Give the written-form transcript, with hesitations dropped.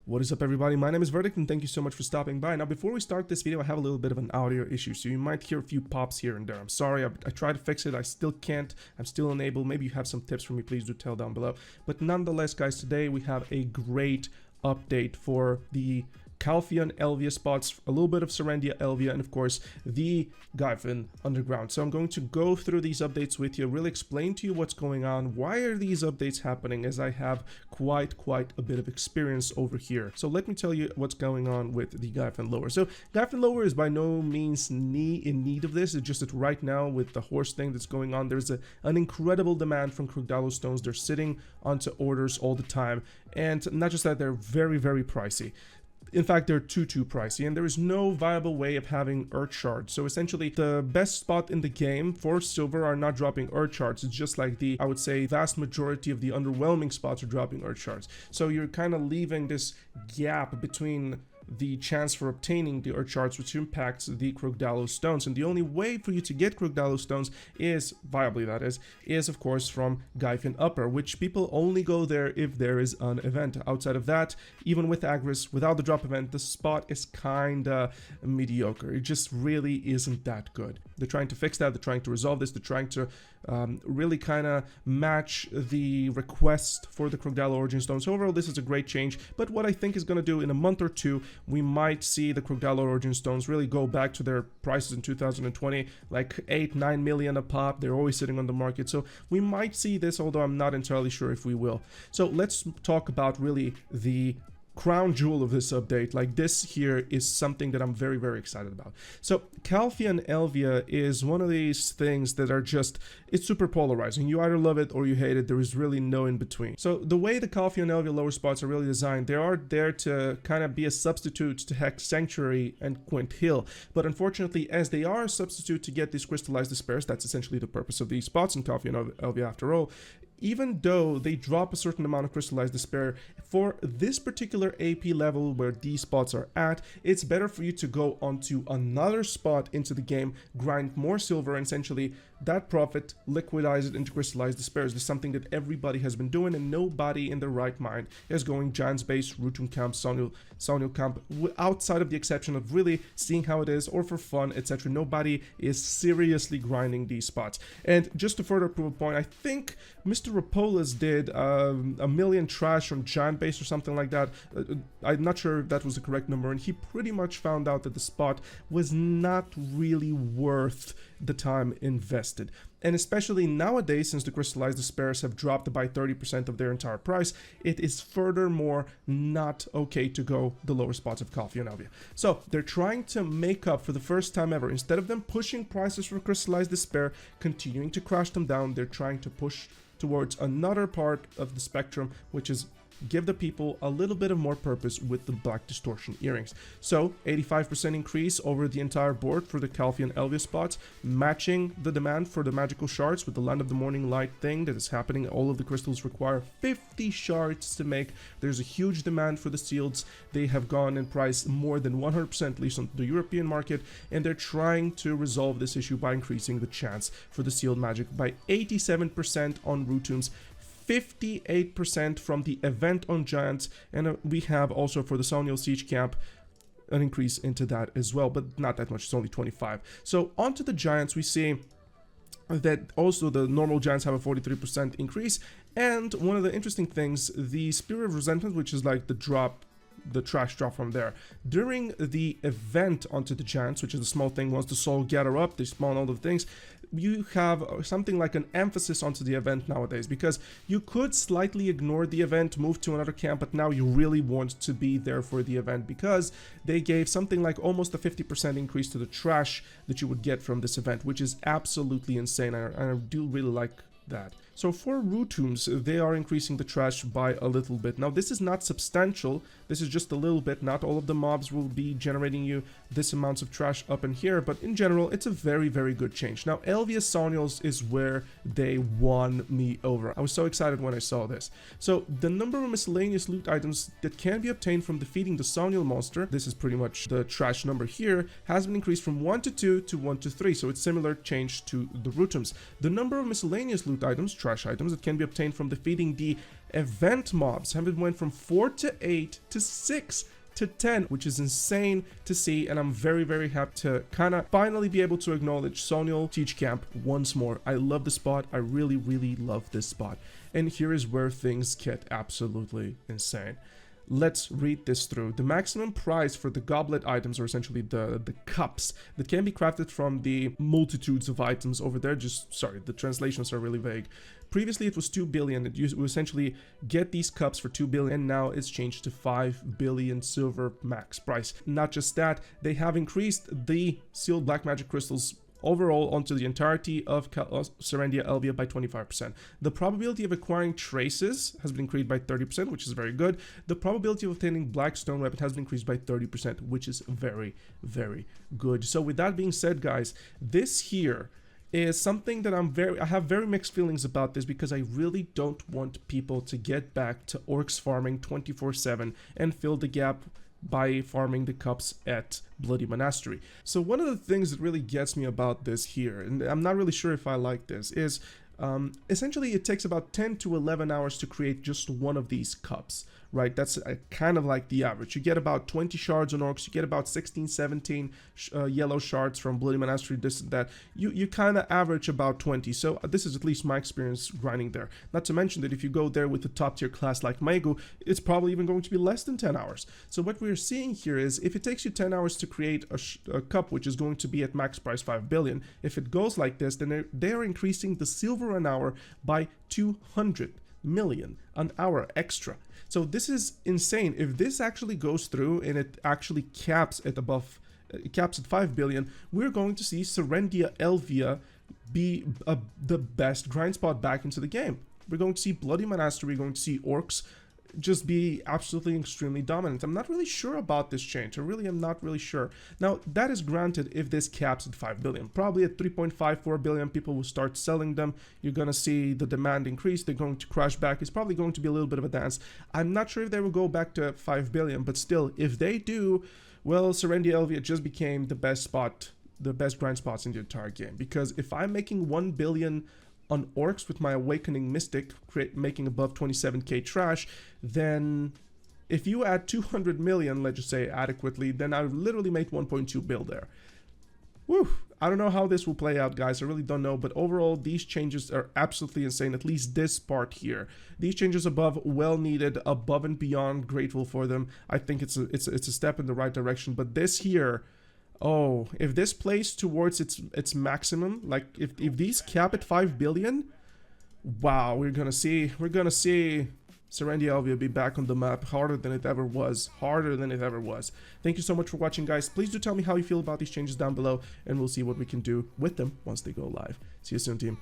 What is up, everybody? My name is Verdict and thank you so much for stopping by. Now, before we start this video, I have a little bit of an audio issue, so you might hear a few pops here and there. I'm sorry, I tried to fix it, I still can't, I'm still unable. Maybe you have some tips for me, please do tell down below. But nonetheless, guys, today we have a great update for the Calpheon Elvia spots, a little bit of Serendia Elvia, and of course the Gyfin underground. So I'm going to go through these updates with you, really explain to you what's going on, why are these updates happening, as I have quite a bit of experience over here. So let me tell you what's going on with the Gyfin lower. So Gyfin lower is by no means in need of this. It's just that right now with the horse thing that's going on, there's an incredible demand from Krugdalo stones. They're sitting onto orders all the time, and not just that, they're very pricey. In fact, they're too pricey, and there is no viable way of having earth shards. So essentially, the best spot in the game for silver are not dropping earth shards. It's just like I would say, vast majority of the underwhelming spots are dropping earth shards. So you're kind of leaving this gap between the chance for obtaining the earth shards, which impacts the Krugdalo stones. And the only way for you to get Krugdalo stones is, viably that is of course from Gyfin upper, which people only go there if there is an event. Outside of that, even with Agris, without the drop event, the spot is kinda mediocre. It just really isn't that good. They're trying to fix that, they're trying to resolve this, they're trying to really kind of match the request for the Krugdalo origin stones. So overall, this is a great change, but what I think is going to do in a month or two, we might see the Krugdalo origin stones really go back to their prices in 2020, like 8-9 million a pop. They're always sitting on the market, so we might see this, although I'm not entirely sure if we will. So let's talk about really the crown jewel of this update. Like, this here is something that I'm very excited about. So Calpheon Elvia is one of these things that are just, it's super polarizing. You either love it or you hate it. There is really no in between. So the way the Calpheon Elvia lower spots are really designed, they are there to kind of be a substitute to Hex Sanctuary and Quint Hill. But unfortunately, as they are a substitute to get these crystallized despairs, that's essentially the purpose of these spots in Calpheon Elvia after all. Even though they drop a certain amount of crystallized despair, for this particular AP level where these spots are at, it's better for you to go onto another spot into the game, grind more silver, and essentially that profit liquidize it into crystallized despairs. This is something that everybody has been doing, and nobody in their right mind is going Giants base, Rotom camp, Sonial camp, outside of the exception of really seeing how it is or for fun, etc. Nobody is seriously grinding these spots. And just to further prove a point, I think Mr. Rapolas did a million trash on Giant base or something like that. I'm not sure if that was the correct number, and he pretty much found out that the spot was not really worth the time invested. And especially nowadays, since the crystallized despairs have dropped by 30% of their entire price, it is furthermore not okay to go the lower spots of Calpheon Elvia. So they're trying to make up for the first time ever. Instead of them pushing prices for crystallized despair, continuing to crash them down, they're trying to push towards another part of the spectrum, which is give the people a little bit of more purpose with the black distortion earrings. So 85% increase over the entire board for the Calpheon Elvia spots, matching the demand for the magical shards with the Land of the Morning Light thing that is happening. All of the crystals require 50 shards to make. There's a huge demand for the sealeds. They have gone in price more than 100%, at least on the European market, and they're trying to resolve this issue by increasing the chance for the sealed magic by 87% on Rotoms, 58% from the event on Giants, and we have also for the Sonial Siege camp an increase into that as well, but not that much, it's only 25. So onto the Giants, we see that also the normal Giants have a 43% increase, and one of the interesting things, the Spirit of Resentment, which is like the trash drop from there. During the event onto the Giants, which is a small thing, once the soul gather up, they spawn all the things, you have something like an emphasis onto the event nowadays, because you could slightly ignore the event, move to another camp, but now you really want to be there for the event, because they gave something like almost a 50% increase to the trash that you would get from this event, which is absolutely insane, and I do really like that. So for Rotoms, they are increasing the trash by a little bit. Now this is not substantial, this is just a little bit. Not all of the mobs will be generating you this amounts of trash up in here, but in general it's a very good change. Now Elvia Sonials is where they won me over. I was so excited when I saw this. So the number of miscellaneous loot items that can be obtained from defeating the Sonial monster, this is pretty much the trash number here, has been increased from 1 to 2 to 1 to 3, so it's similar change to the Rotoms. The number of miscellaneous loot items, trash items, that can be obtained from defeating the Event mobs have went from 4 to 8 to 6 to 10, which is insane to see, and I'm very, very happy to kind of finally be able to acknowledge Sonial Teach Camp once more. I love the spot. I really, really love this spot. And here is where things get absolutely insane. Let's read this through. The maximum price for the goblet items, or essentially the cups that can be crafted from the multitudes of items over there. Sorry, the translations are really vague. Previously it was 2 billion. You essentially get these cups for 2 billion, and now it's changed to 5 billion silver max price. Not just that, they have increased the sealed black magic crystals overall onto the entirety of Serendia Elvia by 25%. The probability of acquiring traces has been increased by 30%, which is very good. The probability of obtaining black stone weapon has been increased by 30%, which is very, very good. So with that being said, guys, this here is something that I have very mixed feelings about this, because I really don't want people to get back to orcs farming 24/7 and fill the gap by farming the cups at Bloody Monastery. So one of the things that really gets me about this here, and I'm not really sure if I like this, is essentially it takes about 10 to 11 hours to create just one of these cups, right? That's kind of like the average. You get about 20 shards on orcs, you get about 16, 17 yellow shards from Bloody Monastery, this and that. You kind of average about 20, so this is at least my experience grinding there. Not to mention that if you go there with a top tier class like Maegu, it's probably even going to be less than 10 hours. So what we're seeing here is, if it takes you 10 hours to create a cup, which is going to be at max price 5 billion, if it goes like this, then they're increasing the silver an hour by 200 million an hour extra. So this is insane. If this actually goes through and it actually caps at 5 billion, we're going to see Serendia Elvia be the best grind spot back into the game. We're going to see Bloody Monastery, we're going to see orcs just be absolutely extremely dominant. I'm not really sure about this change. I really am not really sure. Now, that is granted if this caps at 5 billion. Probably at 3.54 billion, people will start selling them. You're going to see the demand increase. They're going to crash back. It's probably going to be a little bit of a dance. I'm not sure if they will go back to 5 billion, but still, if they do, well, Serendia Elvia just became the best spot, the best grind spots in the entire game. Because if I'm making 1 billion on orcs with my Awakening Mystic, making above 27k trash, then if you add 200 million, let's just say adequately, then I literally make 1.2 bill there. Woo! I don't know how this will play out, guys. I really don't know, but overall, these changes are absolutely insane, at least this part here. These changes above, well needed, above and beyond, grateful for them. I think it's a step in the right direction, but this here, oh, if this plays towards its maximum, like if these cap at 5 billion, wow, we're gonna see Serendia Elvia be back on the map harder than it ever was. Thank you so much for watching, guys. Please do tell me how you feel about these changes down below, and we'll see what we can do with them once they go live. See you soon, team.